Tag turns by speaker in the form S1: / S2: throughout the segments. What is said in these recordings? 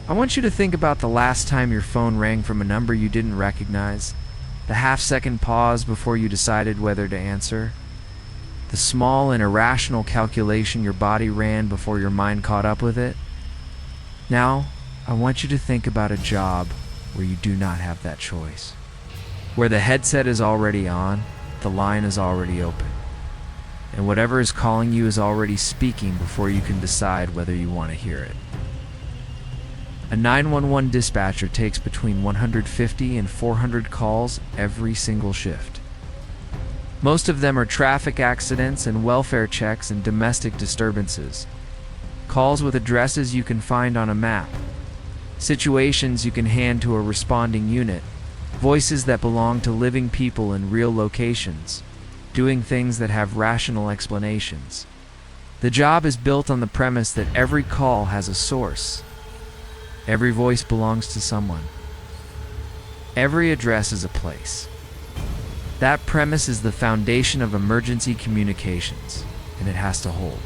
S1: I want you to think about the last time your phone rang from a number you didn't recognize, the half-second pause before you decided whether to answer, the small and irrational calculation your body ran before your mind caught up with it. Now, I want you to think about a job where you do not have that choice, where the headset is already on, the line is already open, and whatever is calling you is already speaking before you can decide whether you want to hear it. A 911 dispatcher takes between 150 and 400 calls every single shift. Most of them are traffic accidents and welfare checks and domestic disturbances. Calls with addresses you can find on a map. Situations you can hand to a responding unit. Voices that belong to living people in real locations. Doing things that have rational explanations. The job is built on the premise that every call has a source. Every voice belongs to someone. Every address is a place. That premise is the foundation of emergency communications, and it has to hold.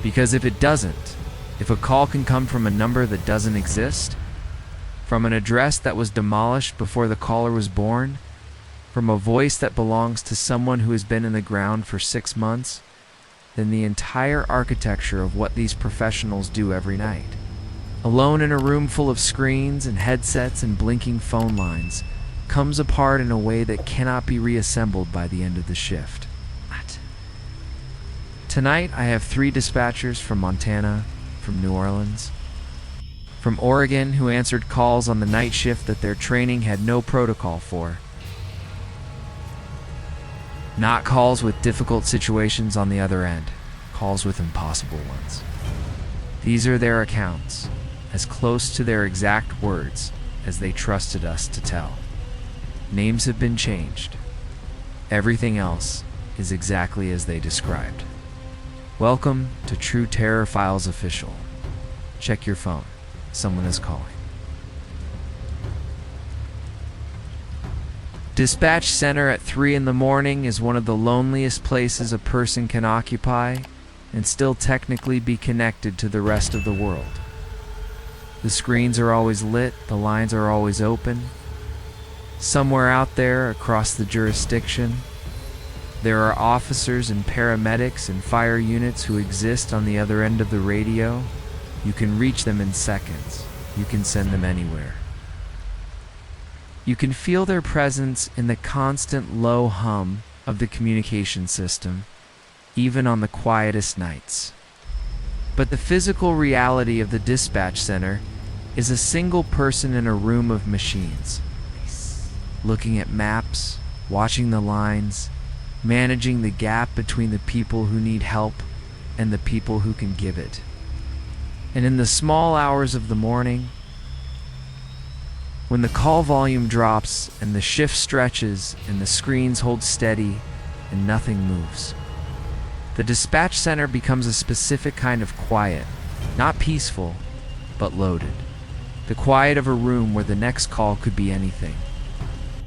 S1: Because if it doesn't, if a call can come from a number that doesn't exist, from an address that was demolished before the caller was born, from a voice that belongs to someone who has been in the ground for 6 months, then the entire architecture of what these professionals do every night, alone in a room full of screens and headsets and blinking phone lines, comes apart in a way that cannot be reassembled by the end of the shift. Tonight, I have 3 dispatchers from Montana, from New Orleans, from Oregon who answered calls on the night shift that their training had no protocol for. Not calls with difficult situations on the other end, calls with impossible ones. These are their accounts, as close to their exact words as they trusted us to tell. Names have been changed. Everything else is exactly as they described. Welcome to True Terror Files Official. Check your phone. Someone is calling. Dispatch center at 3 in the morning is one of the loneliest places a person can occupy and still technically be connected to the rest of the world. The screens are always lit, the lines are always open. Somewhere out there across the jurisdiction, there are officers and paramedics and fire units who exist on the other end of the radio. You can reach them in seconds. You can send them anywhere. You can feel their presence in the constant low hum of the communication system, even on the quietest nights. But the physical reality of the dispatch center is a single person in a room of machines, looking at maps, watching the lines, managing the gap between the people who need help and the people who can give it. And in the small hours of the morning, when the call volume drops and the shift stretches and the screens hold steady and nothing moves, the dispatch center becomes a specific kind of quiet, not peaceful, but loaded. The quiet of a room where the next call could be anything.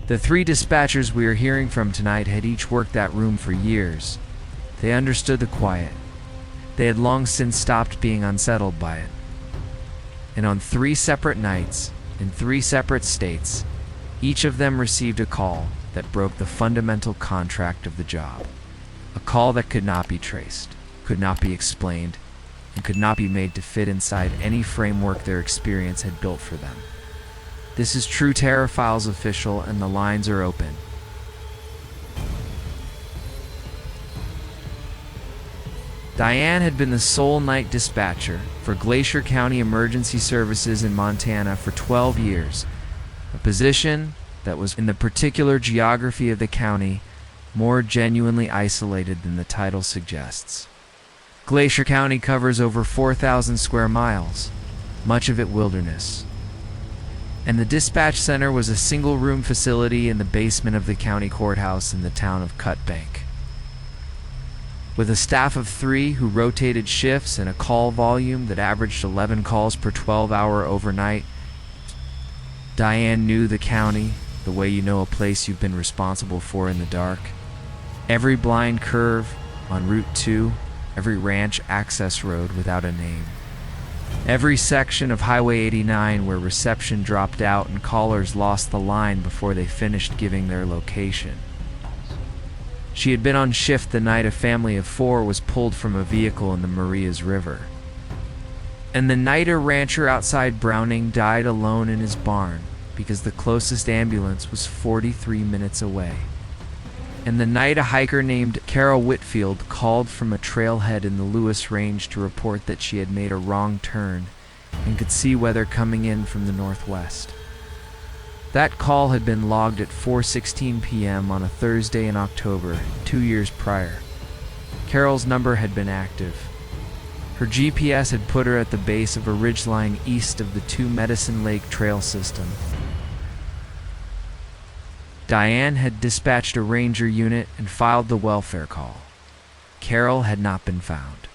S1: The 3 dispatchers we are hearing from tonight had each worked that room for years. They understood the quiet. They had long since stopped being unsettled by it. And on 3 separate nights, in 3 separate states, each of them received a call that broke the fundamental contract of the job. A call that could not be traced, could not be explained, and could not be made to fit inside any framework their experience had built for them. This is True Terror Files Official, and the lines are open. Diane had been the sole night dispatcher for Glacier County Emergency Services in Montana for 12 years, a position that was, in the particular geography of the county, more genuinely isolated than the title suggests. Glacier County covers over 4,000 square miles, much of it wilderness. And the dispatch center was a single-room facility in the basement of the county courthouse in the town of Cut Bank. With a staff of 3 who rotated shifts and a call volume that averaged 11 calls per 12-hour overnight, Diane knew the county the way you know a place you've been responsible for in the dark. Every blind curve on Route 2, every ranch access road without a name. Every section of Highway 89 where reception dropped out and callers lost the line before they finished giving their location. She had been on shift the night a family of 4 was pulled from a vehicle in the Marias River. And the night a rancher outside Browning died alone in his barn because the closest ambulance was 43 minutes away. And the night a hiker named Carol Whitfield called from a trailhead in the Lewis Range to report that she had made a wrong turn and could see weather coming in from the northwest. That call had been logged at 4:16 p.m. on a Thursday in October, 2 years prior. Carol's number had been active. Her GPS had put her at the base of a ridgeline east of the 2 Medicine Lake Trail system. Diane had dispatched a ranger unit and filed the welfare call. Carol had not been found.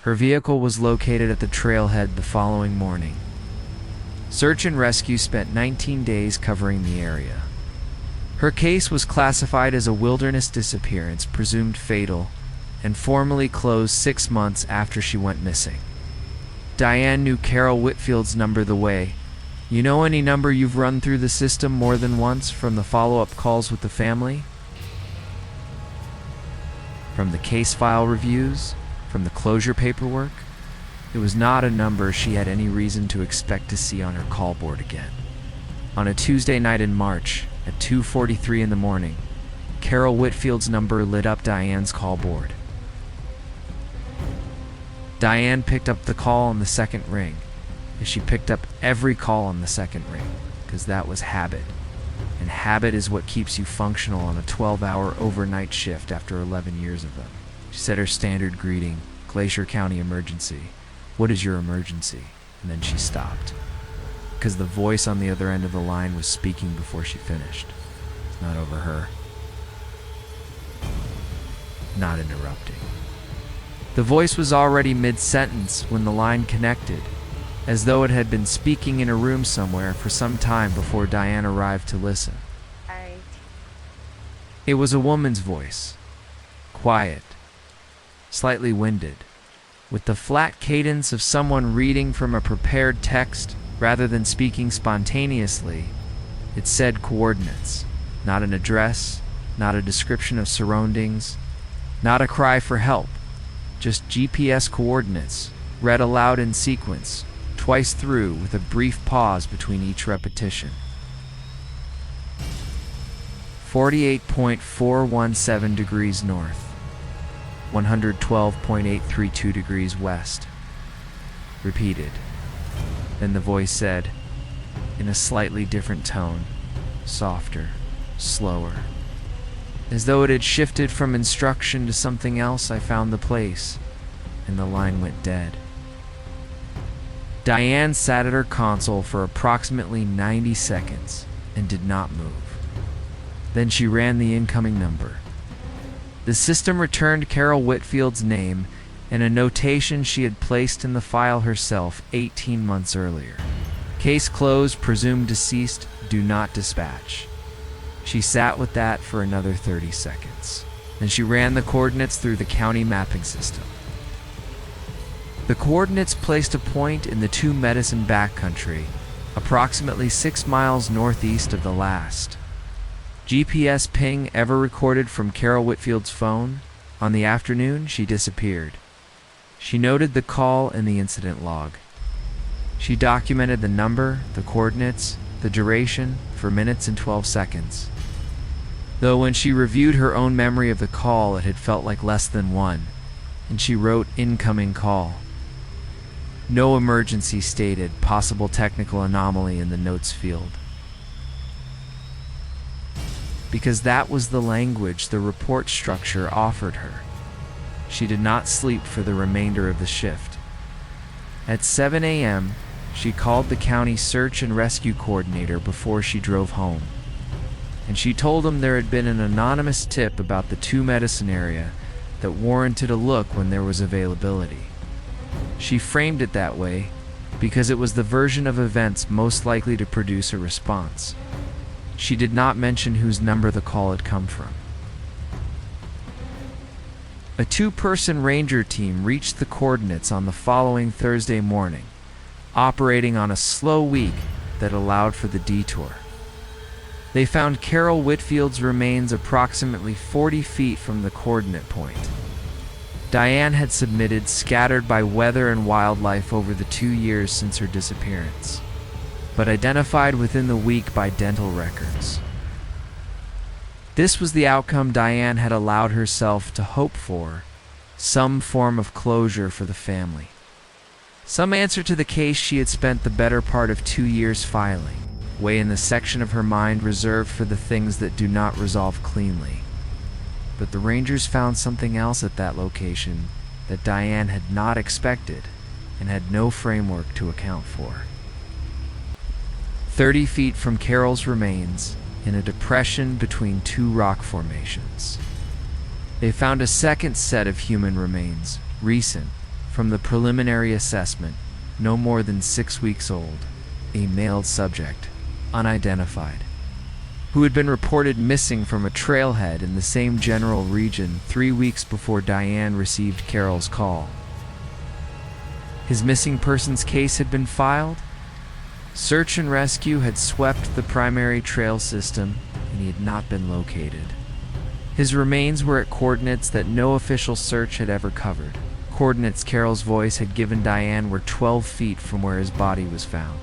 S1: Her vehicle was located at the trailhead the following morning. Search and rescue spent 19 days covering the area. Her case was classified as a wilderness disappearance, presumed fatal, and formally closed 6 months after she went missing. Diane knew Carol Whitfield's number the way. You know any number you've run through the system more than once from the follow-up calls with the family? From the case file reviews? From the closure paperwork? It was not a number she had any reason to expect to see on her call board again. On a Tuesday night in March, at 2:43 in the morning, Carol Whitfield's number lit up Diane's call board. Diane picked up the call on the second ring, as she picked up every call on the second ring, because that was habit. And habit is what keeps you functional on a 12-hour overnight shift after 11 years of them. She said her standard greeting, Glacier County Emergency. What is your emergency? And then she stopped, because the voice on the other end of the line was speaking before she finished. Not over her. Not interrupting. The voice was already mid-sentence when the line connected, as though it had been speaking in a room somewhere for some time before Diane arrived to listen.
S2: Alright.
S1: It was a woman's voice. Quiet. Slightly winded. With the flat cadence of someone reading from a prepared text rather than speaking spontaneously. It said coordinates. Not an address, not a description of surroundings, not a cry for help. Just GPS coordinates, read aloud in sequence, twice through with a brief pause between each repetition. 48.417 degrees north, 112.832 degrees west. Repeated. Then the voice said, in a slightly different tone, softer, slower. As though it had shifted from instruction to something else, I found the place, and the line went dead. Diane sat at her console for approximately 90 seconds and did not move. Then she ran the incoming number. The system returned Carol Whitfield's name and a notation she had placed in the file herself 18 months earlier. Case closed, presumed deceased, do not dispatch. She sat with that for another 30 seconds. Then she ran the coordinates through the county mapping system. The coordinates placed a point in the 2 Medicine backcountry, approximately 6 miles northeast of the last. GPS ping ever recorded from Carol Whitfield's phone. On the afternoon, she disappeared. She noted the call in the incident log. She documented the number, the coordinates, the duration for minutes and 12 seconds. Though when she reviewed her own memory of the call, it had felt like less than 1, and she wrote incoming call. No emergency stated, possible technical anomaly in the notes field. Because that was the language the report structure offered her. She did not sleep for the remainder of the shift. At 7 a.m., she called the county search and rescue coordinator before she drove home. And she told him there had been an anonymous tip about the 2 Medicine area that warranted a look when there was availability. She framed it that way because it was the version of events most likely to produce a response. She did not mention whose number the call had come from. A two-person ranger team reached the coordinates on the following Thursday morning, operating on a slow week that allowed for the detour. They found Carol Whitfield's remains approximately 40 feet from the coordinate point. Diane had submitted scattered by weather and wildlife over the 2 years since her disappearance, but identified within the week by dental records. This was the outcome Diane had allowed herself to hope for, some form of closure for the family. Some answer to the case she had spent the better part of 2 years filing, way in the section of her mind reserved for the things that do not resolve cleanly. But the Rangers found something else at that location that Diane had not expected and had no framework to account for. 30 feet from Carol's remains, in a depression between two rock formations, they found a second set of human remains, recent, from the preliminary assessment, no more than 6 weeks old, a male subject, unidentified, who had been reported missing from a trailhead in the same general region 3 weeks before Diane received Carol's call. His missing persons case had been filed. Search and rescue had swept the primary trail system, and he had not been located. His remains were at coordinates that no official search had ever covered. Coordinates Carol's voice had given Diane were 12 feet from where his body was found.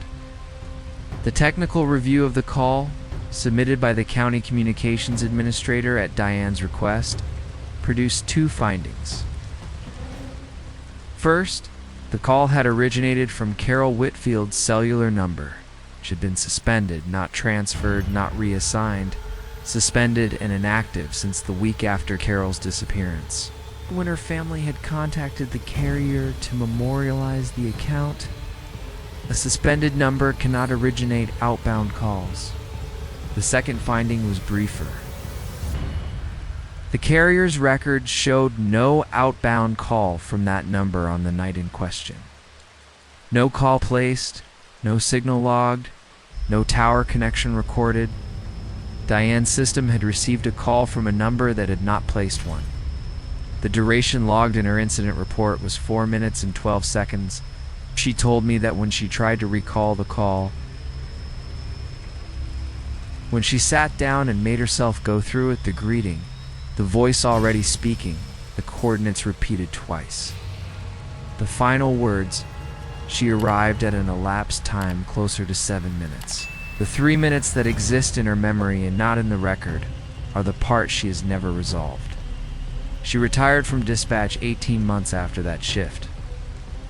S1: The technical review of the call, submitted by the county communications administrator at Diane's request, produced 2 findings. First, the call had originated from Carol Whitfield's cellular number, which had been suspended, not transferred, not reassigned, suspended and inactive since the week after Carol's disappearance. When her family had contacted the carrier to memorialize the account, a suspended number cannot originate outbound calls. The second finding was briefer. The carrier's records showed no outbound call from that number on the night in question. No call placed, no signal logged, no tower connection recorded. Diane's system had received a call from a number that had not placed one. The duration logged in her incident report was 4 minutes and 12 seconds. She told me that when she tried to recall the call, when she sat down and made herself go through it, the greeting, the voice already speaking, the coordinates repeated twice. The final words, she arrived at an elapsed time closer to 7 minutes. The 3 minutes that exist in her memory and not in the record are the part she has never resolved. She retired from dispatch 18 months after that shift.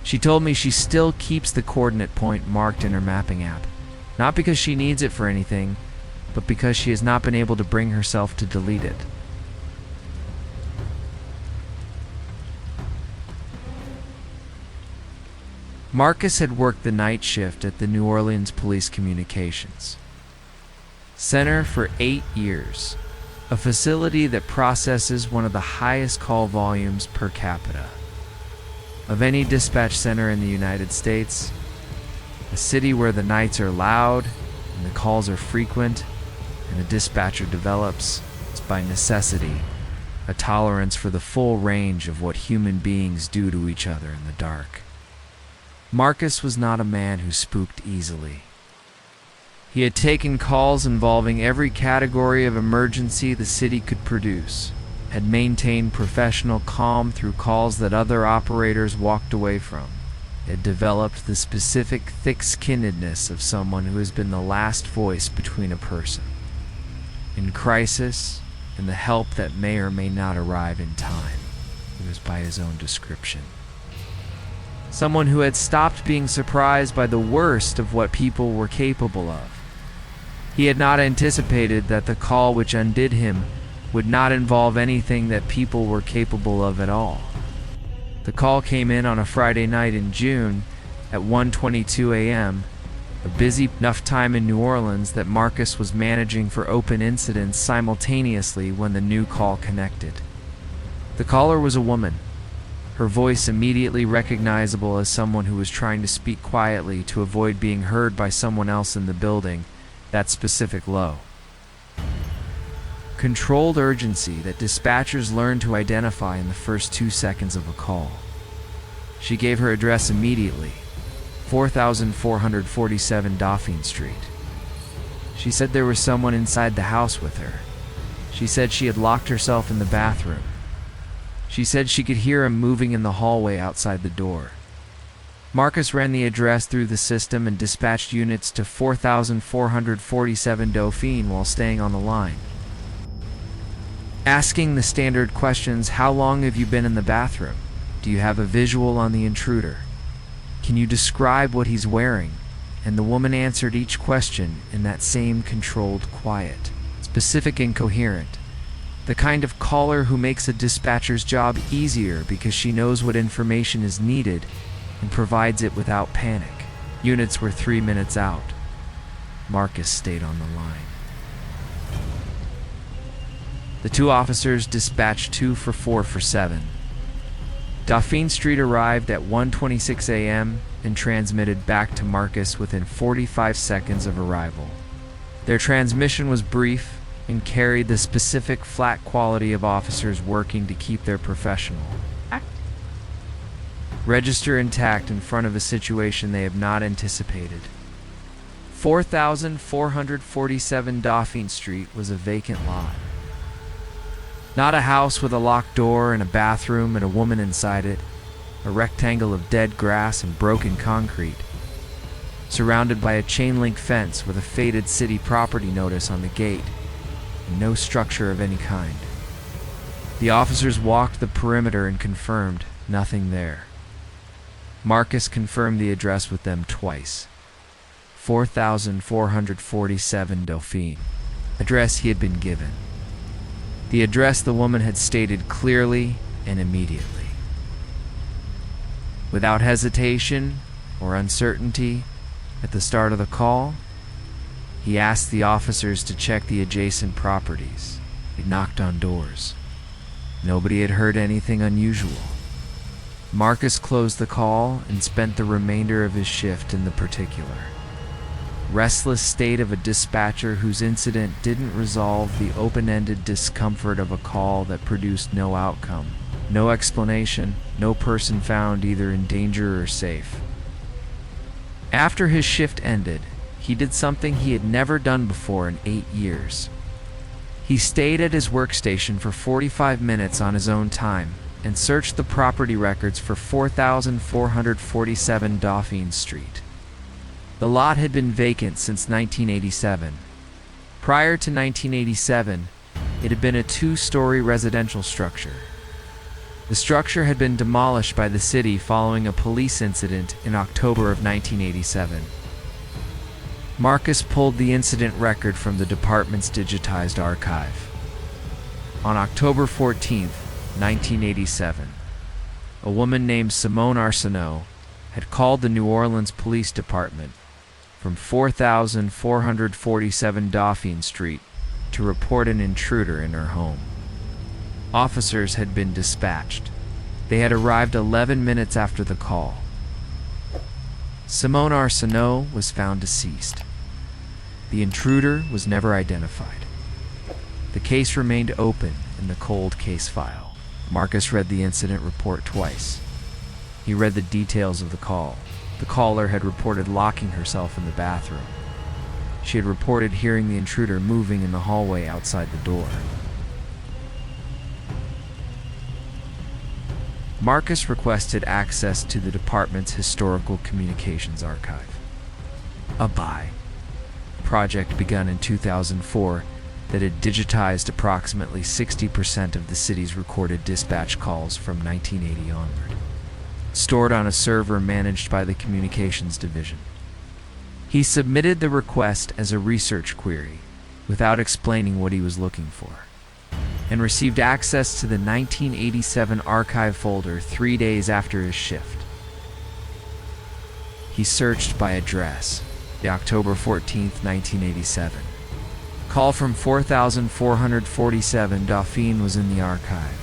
S1: She told me she still keeps the coordinate point marked in her mapping app, not because she needs it for anything, but because she has not been able to bring herself to delete it. Marcus had worked the night shift at the New Orleans Police Communications Center for 8 years, a facility that processes one of the highest call volumes per capita of any dispatch center in the United States, a city where the nights are loud and the calls are frequent, and a dispatcher develops, by necessity, a tolerance for the full range of what human beings do to each other in the dark. Marcus was not a man who spooked easily. He had taken calls involving every category of emergency the city could produce, had maintained professional calm through calls that other operators walked away from, had developed the specific thick-skinnedness of someone who has been the last voice between a person in crisis and the help that may or may not arrive in time. It was by his own description. Someone who had stopped being surprised by the worst of what people were capable of. He had not anticipated that the call which undid him would not involve anything that people were capable of at all. The call came in on a Friday night in June at 1:22 a.m., a busy enough time in New Orleans that Marcus was managing for open incidents simultaneously when the new call connected. The caller was a woman, her voice immediately recognizable as someone who was trying to speak quietly to avoid being heard by someone else in the building, that specific low. controlled urgency that dispatchers learn to identify in the first 2 seconds of a call. She gave her address immediately, 4447 Dauphine Street. She said there was someone inside the house with her. She said she had locked herself in the bathroom. She said she could hear him moving in the hallway outside the door. Marcus ran the address through the system and dispatched units to 4447 Dauphine while staying on the line. Asking the standard questions, how long have you been in the bathroom? Do you have a visual on the intruder? Can you describe what he's wearing? And the woman answered each question in that same controlled quiet, specific and coherent. The kind of caller who makes a dispatcher's job easier because she knows what information is needed and provides it without panic. Units were 3 minutes out. Marcus stayed on the line. The two officers dispatched 2 for 4 for 7. Dauphine Street arrived at 1:26 a.m. and transmitted back to Marcus within 45 seconds of arrival. Their transmission was brief and carried the specific flat quality of officers working to keep their professional. Register intact in front of a situation they have not anticipated. 4447 Dauphine Street was a vacant lot. Not a house with a locked door and a bathroom and a woman inside it, a rectangle of dead grass and broken concrete, surrounded by a chain-link fence with a faded city property notice on the gate, and no structure of any kind. The officers walked the perimeter and confirmed nothing there. Marcus confirmed the address with them twice. 4447 Dauphine, address he had been given. The address the woman had stated clearly and immediately. Without hesitation or uncertainty, at the start of the call, he asked the officers to check the adjacent properties. He knocked on doors. Nobody had heard anything unusual. Marcus closed the call and spent the remainder of his shift in the particular. Restless state of a dispatcher whose incident didn't resolve the open-ended discomfort of a call that produced no outcome, no explanation, no person found either in danger or safe. After his shift ended, he did something he had never done before in 8 years. He stayed at his workstation for 45 minutes on his own time and searched the property records for 4447 Dauphine Street. The lot had been vacant since 1987. Prior to 1987, it had been a 2-story residential structure. The structure had been demolished by the city following a police incident in October of 1987. Marcus pulled the incident record from the department's digitized archive. On October 14, 1987, a woman named Simone Arsenault had called the New Orleans Police Department from 4447 Dauphine Street to report an intruder in her home. Officers had been dispatched. They had arrived 11 minutes after the call. Simone Arsenault was found deceased. The intruder was never identified. The case remained open in the cold case file. Marcus read the incident report twice. He read the details of the call. The caller had reported locking herself in the bathroom. She had reported hearing the intruder moving in the hallway outside the door. Marcus requested access to the department's historical communications archive. A project begun in 2004 that had digitized approximately 60% of the city's recorded dispatch calls from 1980 onward, stored on a server managed by the Communications Division. He submitted the request as a research query without explaining what he was looking for, and received access to the 1987 archive folder 3 days after his shift. He searched by address, the October 14, 1987. Call from 4447 Dauphine was in the archive.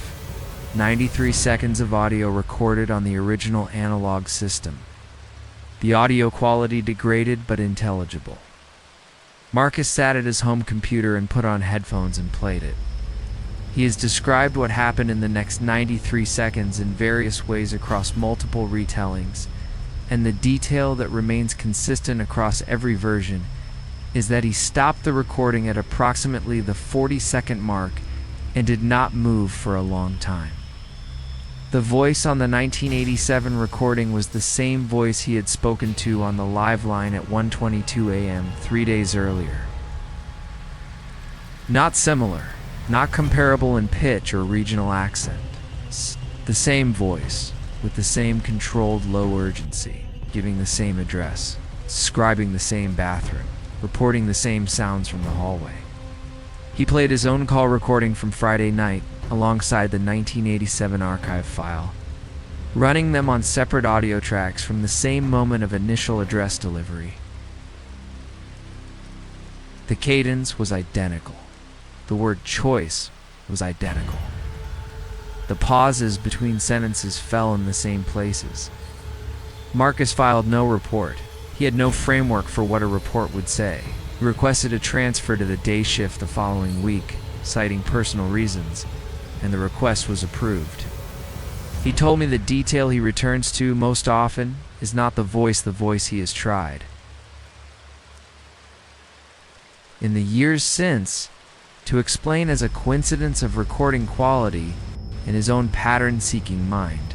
S1: 93 seconds of audio recorded on the original analog system. The audio quality degraded but intelligible. Marcus sat at his home computer and put on headphones and played it. He has described what happened in the next 93 seconds in various ways across multiple retellings, and the detail that remains consistent across every version is that he stopped the recording at approximately the 40-second mark and did not move for a long time. The voice on the 1987 recording was the same voice he had spoken to on the live line at 1:22 a.m. 3 days earlier. Not similar, not comparable in pitch or regional accent. The same voice, with the same controlled low urgency, giving the same address, describing the same bathroom, reporting the same sounds from the hallway. He played his own call recording from Friday night alongside the 1987 archive file, running them on separate audio tracks from the same moment of initial address delivery. The cadence was identical. The word choice was identical. The pauses between sentences fell in the same places. Marcus filed no report. He had no framework for what a report would say. He requested a transfer to the day shift the following week, citing personal reasons, and the request was approved. He told me the detail he returns to most often is not the voice he has tried. In the years since, to explain as a coincidence of recording quality in his own pattern-seeking mind,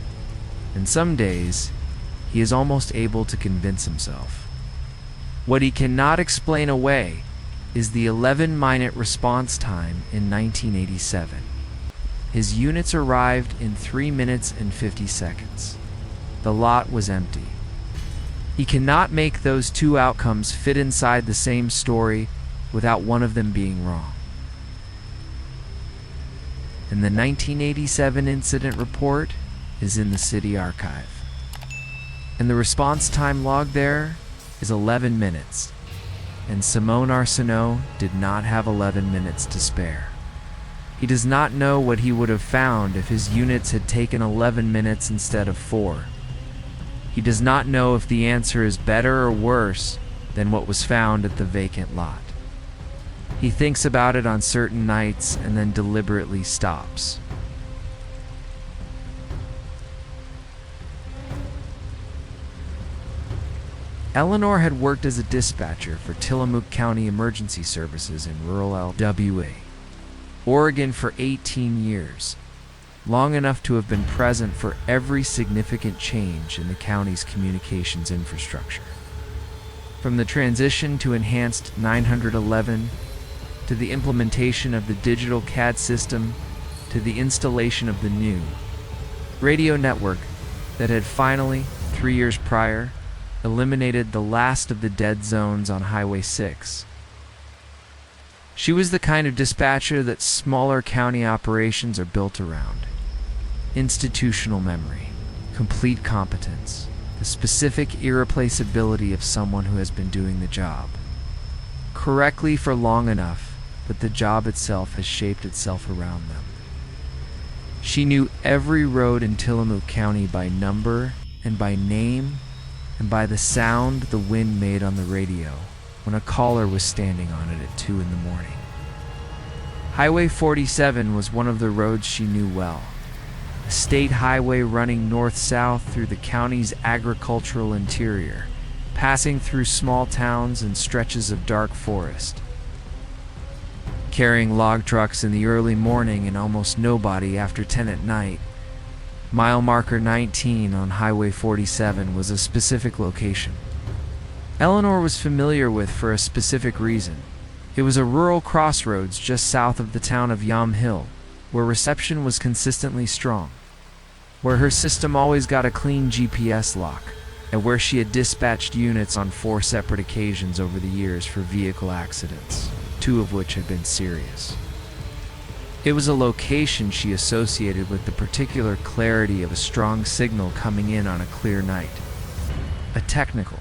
S1: and some days he is almost able to convince himself. What he cannot explain away is the 11-minute response time in 1987. His units arrived in 3 minutes and 50 seconds. The lot was empty. He cannot make those two outcomes fit inside the same story without one of them being wrong. And the 1987 incident report is in the city archive. And the response time log there is 11 minutes. And Simone Arsenault did not have 11 minutes to spare. He does not know what he would have found if his units had taken 11 minutes instead of 4. He does not know if the answer is better or worse than what was found at the vacant lot. He thinks about it on certain nights and then deliberately stops. Eleanor had worked as a dispatcher for Tillamook County Emergency Services in rural LWA, Oregon for 18 years, long enough to have been present for every significant change in the county's communications infrastructure. From the transition to enhanced 911, to the implementation of the digital CAD system, to the installation of the new radio network that had finally, 3 years prior, eliminated the last of the dead zones on Highway 6. She was the kind of dispatcher that smaller county operations are built around. Institutional memory, complete competence, the specific irreplaceability of someone who has been doing the job correctly for long enough that the job itself has shaped itself around them. She knew every road in Tillamook County by number and by name and by the sound the wind made on the radio when a caller was standing on it at 2 in the morning. Highway 47 was one of the roads she knew well, a state highway running north-south through the county's agricultural interior, passing through small towns and stretches of dark forest. Carrying log trucks in the early morning and almost nobody after 10 at night, mile marker 19 on Highway 47 was a specific location Eleanor was familiar with for a specific reason. It was a rural crossroads just south of the town of Yam Hill, where reception was consistently strong, where her system always got a clean GPS lock, and where she had dispatched units on 4 separate occasions over the years for vehicle accidents, 2 of which had been serious. It was a location she associated with the particular clarity of a strong signal coming in on a clear night. A technical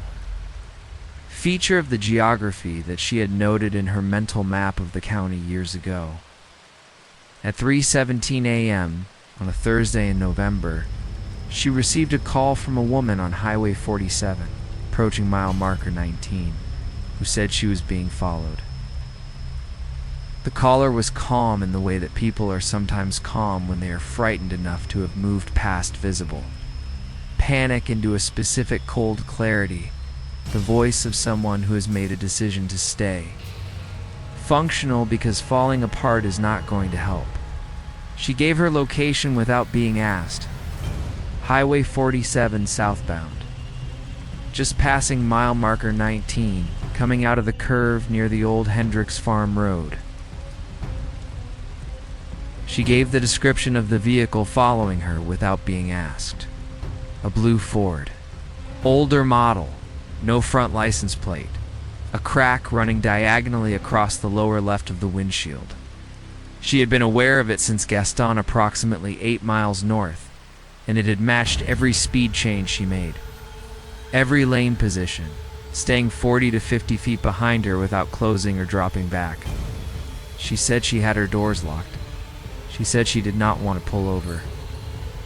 S1: feature of the geography that she had noted in her mental map of the county years ago. At 3:17 a.m. on a Thursday in November, she received a call from a woman on Highway 47, approaching mile marker 19, who said she was being followed. The caller was calm in the way that people are sometimes calm when they are frightened enough to have moved past visible panic into a specific cold clarity, the voice of someone who has made a decision to stay. Functional because falling apart is not going to help. She gave her location without being asked. Highway 47 southbound. Just passing mile marker 19, coming out of the curve near the old Hendricks Farm Road. She gave the description of the vehicle following her without being asked. A blue Ford. Older model, no front license plate. A crack running diagonally across the lower left of the windshield. She had been aware of it since Gaston, approximately 8 miles north, and it had matched every speed change she made. Every lane position, staying 40 to 50 feet behind her without closing or dropping back. She said she had her doors locked. She said she did not want to pull over.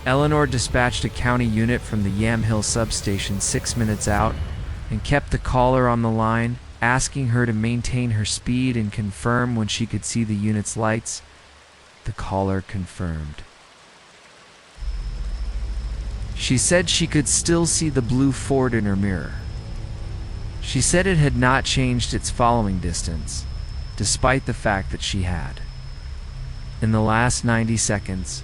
S1: Eleanor dispatched a county unit from the Yamhill substation 6 minutes out and kept the caller on the line, asking her to maintain her speed and confirm when she could see the unit's lights. The caller confirmed. She said she could still see the blue Ford in her mirror. She said it had not changed its following distance, despite the fact that she had, in the last 90 seconds,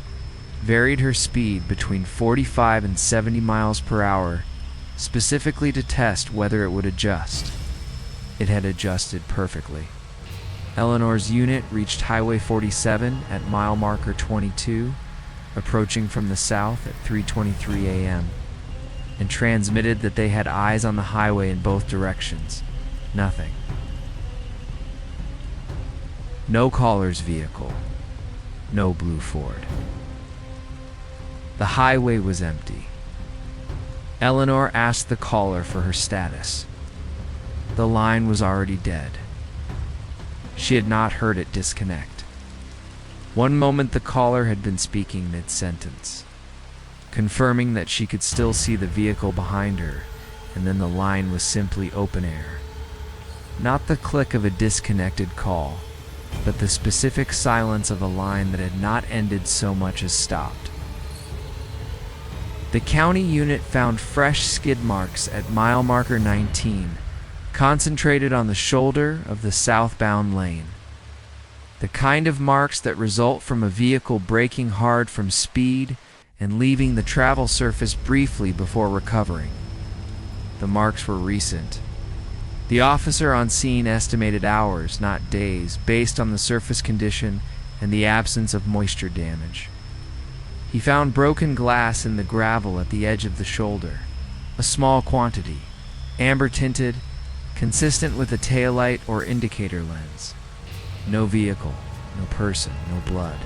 S1: varied her speed between 45 and 70 miles per hour, specifically to test whether it would adjust. It had adjusted perfectly. Eleanor's unit reached Highway 47 at mile marker 22, approaching from the south at 3:23 a.m., and transmitted that they had eyes on the highway in both directions. Nothing. No caller's vehicle. No blue Ford. The highway was empty. Eleanor asked the caller for her status. The line was already dead. She had not heard it disconnect. One moment the caller had been speaking mid-sentence, confirming that she could still see the vehicle behind her, and then the line was simply open air. Not the click of a disconnected call, but the specific silence of a line that had not ended so much as stopped. The county unit found fresh skid marks at mile marker 19, concentrated on the shoulder of the southbound lane. The kind of marks that result from a vehicle braking hard from speed and leaving the travel surface briefly before recovering. The marks were recent. The officer on scene estimated hours, not days, based on the surface condition and the absence of moisture damage. He found broken glass in the gravel at the edge of the shoulder, a small quantity, amber-tinted, consistent with a taillight or indicator lens. No vehicle, no person, no blood.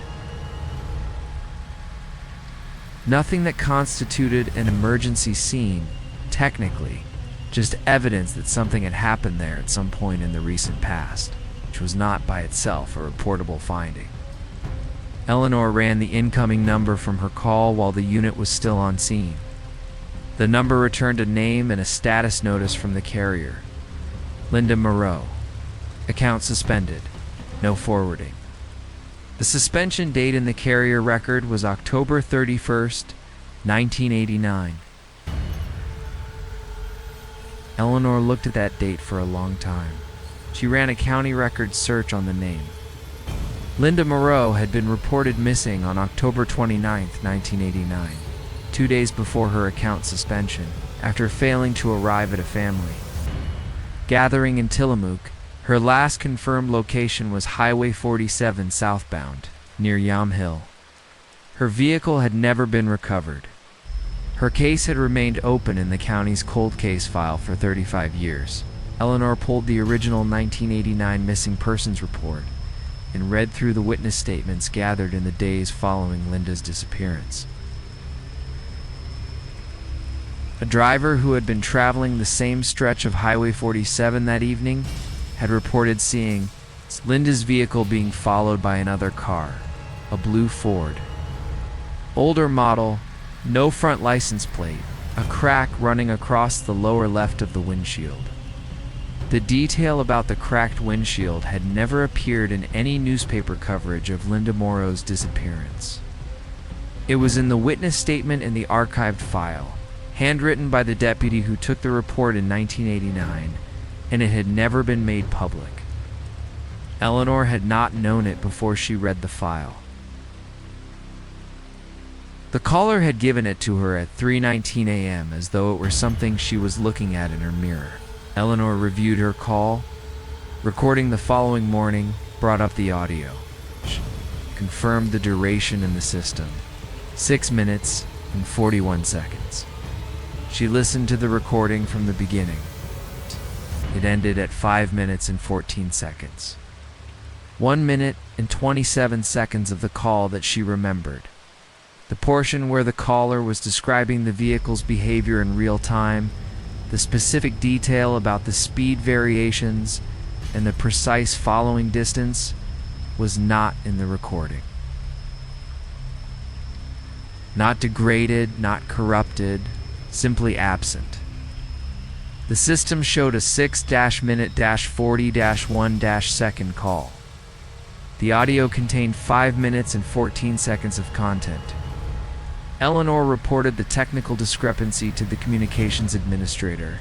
S1: Nothing that constituted an emergency scene, technically, just evidence that something had happened there at some point in the recent past, which was not by itself a reportable finding. Eleanor ran the incoming number from her call while the unit was still on scene. The number returned a name and a status notice from the carrier. Linda Moreau. Account suspended. No forwarding. The suspension date in the carrier record was October 31st, 1989. Eleanor looked at that date for a long time. She ran a county record search on the name. Linda Moreau had been reported missing on October 29, 1989, 2 days before her account suspension, after failing to arrive at a family gathering in Tillamook. Her last confirmed location was Highway 47 southbound, near Yamhill. Her vehicle had never been recovered. Her case had remained open in the county's cold case file for 35 years. Eleanor pulled the original 1989 missing persons report and read through the witness statements gathered in the days following Linda's disappearance. A driver who had been traveling the same stretch of Highway 47 that evening had reported seeing Linda's vehicle being followed by another car, a blue Ford. Older model, no front license plate, a crack running across the lower left of the windshield. The detail about the cracked windshield had never appeared in any newspaper coverage of Linda Morrow's disappearance. It was in the witness statement in the archived file, handwritten by the deputy who took the report in 1989, and it had never been made public. Eleanor had not known it before she read the file. The caller had given it to her at 3:19 a.m. as though it were something she was looking at in her mirror. Eleanor reviewed her call. Recording the following morning brought up the audio. She confirmed the duration in the system, 6 minutes and 41 seconds. She listened to the recording from the beginning. It ended at 5 minutes and 14 seconds. 1 minute and 27 seconds of the call that she remembered. The portion where the caller was describing the vehicle's behavior in real time, the specific detail about the speed variations, and the precise following distance was not in the recording. Not degraded, not corrupted, simply absent. The system showed a 6-minute-40-1-second call. The audio contained 5 minutes and 14 seconds of content. Eleanor reported the technical discrepancy to the communications administrator,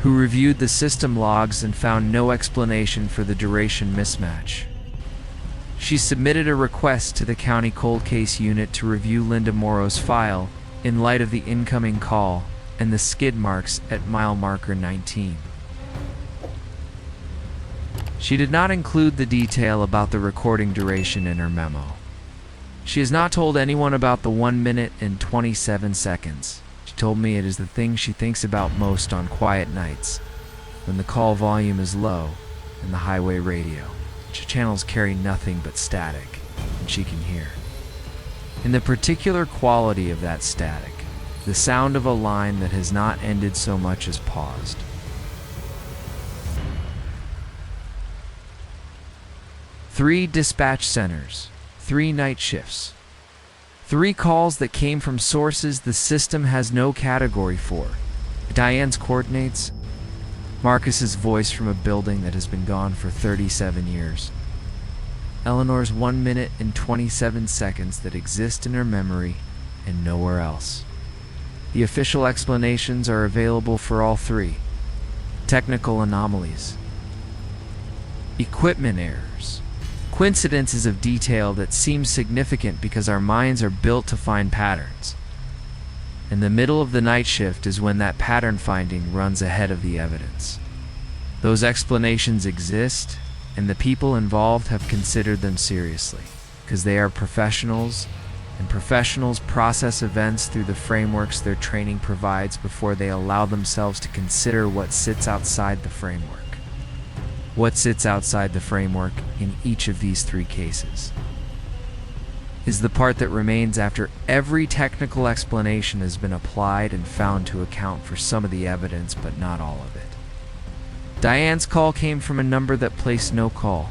S1: who reviewed the system logs and found no explanation for the duration mismatch. She submitted a request to the county cold case unit to review Linda Morrow's file in light of the incoming call and the skid marks at mile marker 19. She did not include the detail about the recording duration in her memo. She has not told anyone about the 1 minute and 27 seconds. She told me it is the thing she thinks about most on quiet nights, when the call volume is low and the highway radio, which channels carry nothing but static, and she can hear. In the particular quality of that static, the sound of a line that has not ended so much as paused. Three dispatch centers, 3 night shifts, 3 calls that came from sources the system has no category for. Diane's coordinates, Marcus's voice from a building that has been gone for 37 years, Eleanor's 1 minute and 27 seconds that exist in her memory and nowhere else. The official explanations are available for all 3. Technical anomalies, equipment errors, coincidences of detail that seem significant because our minds are built to find patterns. In the middle of the night shift is when that pattern finding runs ahead of the evidence. Those explanations exist, and the people involved have considered them seriously, because they are professionals, and professionals process events through the frameworks their training provides before they allow themselves to consider what sits outside the framework. What sits outside the framework in each of these 3 cases is the part that remains after every technical explanation has been applied and found to account for some of the evidence, but not all of it. Diane's call came from a number that placed no call.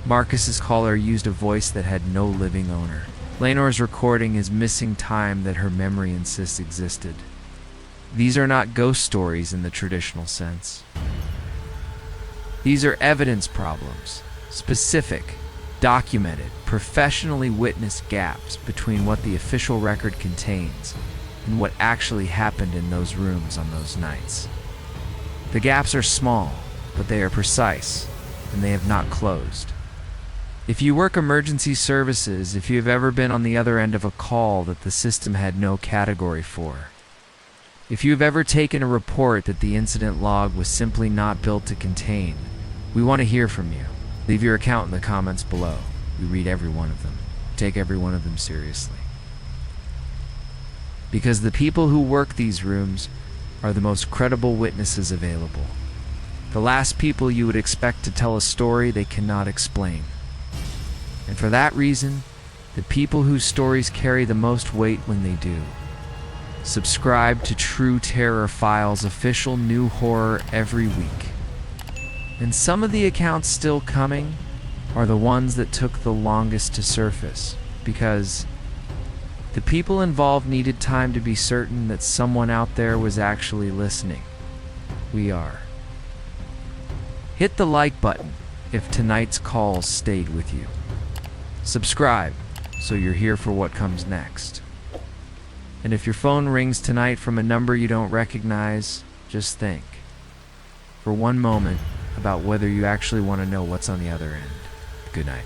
S1: Marcus's caller used a voice that had no living owner. Leonor's recording is missing time that her memory insists existed. These are not ghost stories in the traditional sense. These are evidence problems, specific, documented, professionally witnessed gaps between what the official record contains and what actually happened in those rooms on those nights. The gaps are small, but they are precise, and they have not closed. If you work emergency services, if you have ever been on the other end of a call that the system had no category for, if you have ever taken a report that the incident log was simply not built to contain, we want to hear from you. Leave your account in the comments below. We read every one of them. Take every one of them seriously. Because the people who work these rooms are the most credible witnesses available. The last people you would expect to tell a story they cannot explain. And for that reason, the people whose stories carry the most weight when they do. Subscribe to True Terror Files official new horror every week. And some of the accounts still coming are the ones that took the longest to surface, because the people involved needed time to be certain that someone out there was actually listening. We are. Hit the like button if tonight's calls stayed with you. Subscribe so you're here for what comes next. And if your phone rings tonight from a number you don't recognize, just think for one moment about whether you actually want to know what's on the other end. Good night.